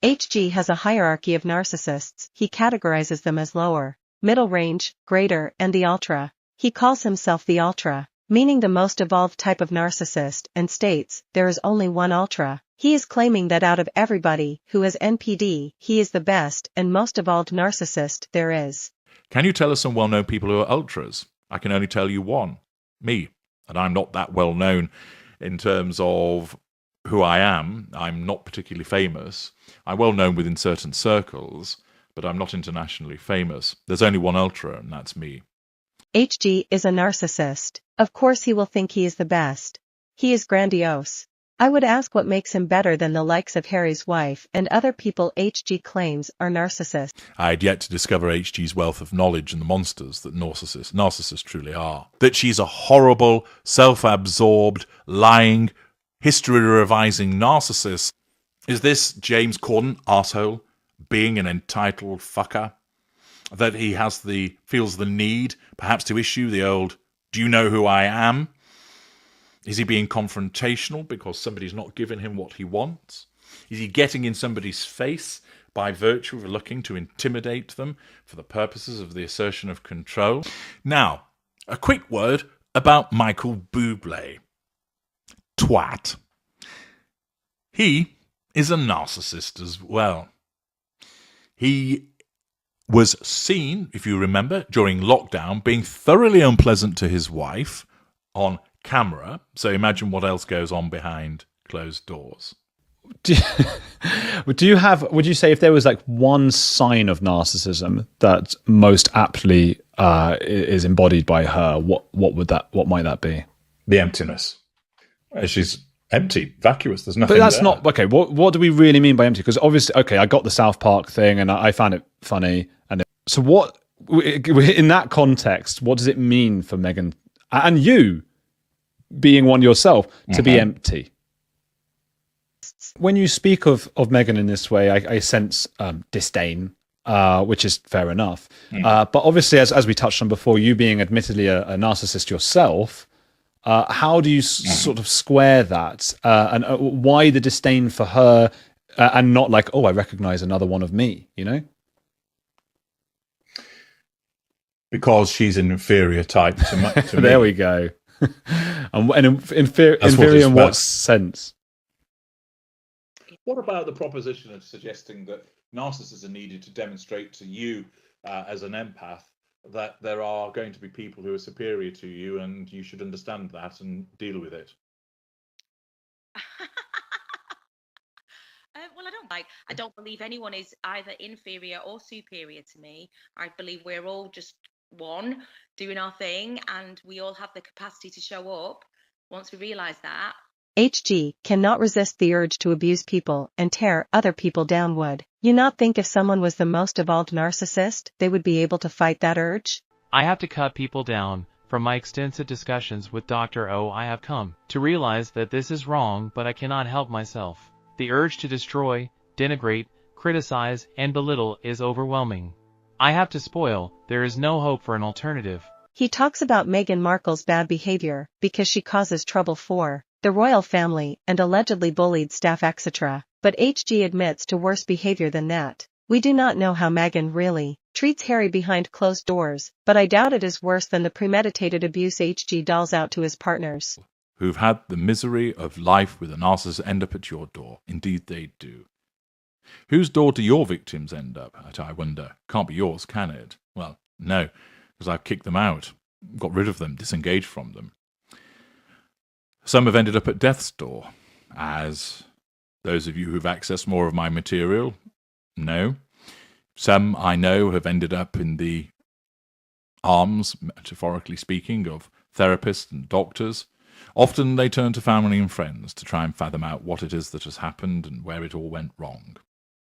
HG has a hierarchy of narcissists. He categorizes them as lower, middle range, greater, and the ultra. He calls himself the ultra, meaning the most evolved type of narcissist, and states, there is only one ultra. He is claiming that out of everybody who has NPD, he is the best and most evolved narcissist there is. Can you tell us some well-known people who are ultras? I can only tell you one. Me. And I'm not that well known in terms of who I am. I'm not particularly famous. I'm well known within certain circles, but I'm not internationally famous. There's only one ultra, and that's me. HG is a narcissist. Of course he will think he is the best. He is grandiose. I would ask what makes him better than the likes of Harry's wife and other people HG claims are narcissists. I had yet to discover HG's wealth of knowledge and the monsters that narcissists truly are. That she's a horrible, self-absorbed, lying, history-revising narcissist. Is this James Corden, arsehole, being an entitled fucker? That he feels the need, perhaps, to issue the old, "Do you know who I am?" Is he being confrontational because somebody's not giving him what he wants? Is he getting in somebody's face by virtue of looking to intimidate them for the purposes of the assertion of control? Now, a quick word about Michael Bublé. Twat. He is a narcissist as well. He was seen, if you remember, during lockdown, being thoroughly unpleasant to his wife on camera. So imagine what else goes on behind closed doors. Would you say if there was like one sign of narcissism that most aptly is embodied by her, what might that be? The emptiness. She's empty, vacuous. There's nothing. But that's there. not okay. What do we really mean by empty? Because obviously, okay, I got the South Park thing, and I found it funny. So what in that context? What does it mean for Megan and you, being one yourself, to be empty? When you speak of Megan in this way, I sense disdain, which is fair enough. But obviously, as we touched on before, you being admittedly a narcissist yourself, how do you sort of square that? And why the disdain for her and not like, oh, I recognize another one of me, you know? Because she's an inferior type to me. There we go. and inferior in what sense? What about the proposition of suggesting that narcissists are needed to demonstrate to you as an empath that there are going to be people who are superior to you and you should understand that and deal with it? Well, I don't believe anyone is either inferior or superior to me. I believe we're all just one doing our thing, and we all have the capacity to show up once we realize that. HG cannot resist the urge to abuse people and tear other people down. Would you not think if someone was the most evolved narcissist, they would be able to fight that urge? I have to cut people down. From my extensive discussions with Dr. O, I have come to realize that this is wrong, but I cannot help myself. The urge to destroy, denigrate, criticize, and belittle is overwhelming. I have to spoil. There is no hope for an alternative. He talks about Meghan Markle's bad behavior because she causes trouble for the royal family and allegedly bullied staff, etc. But HG admits to worse behavior than that. We do not know how Meghan really treats Harry behind closed doors, but I doubt it is worse than the premeditated abuse HG dolls out to his partners. Who've had the misery of life with a narcissist end up at your door. Indeed they do. Whose door do your victims end up at, I wonder? Can't be yours, can it? Well, no, because I've kicked them out, got rid of them, disengaged from them. Some have ended up at death's door, as those of you who've accessed more of my material know. Some, I know, have ended up in the arms, metaphorically speaking, of therapists and doctors. Often they turn to family and friends to try and fathom out what it is that has happened and where it all went wrong.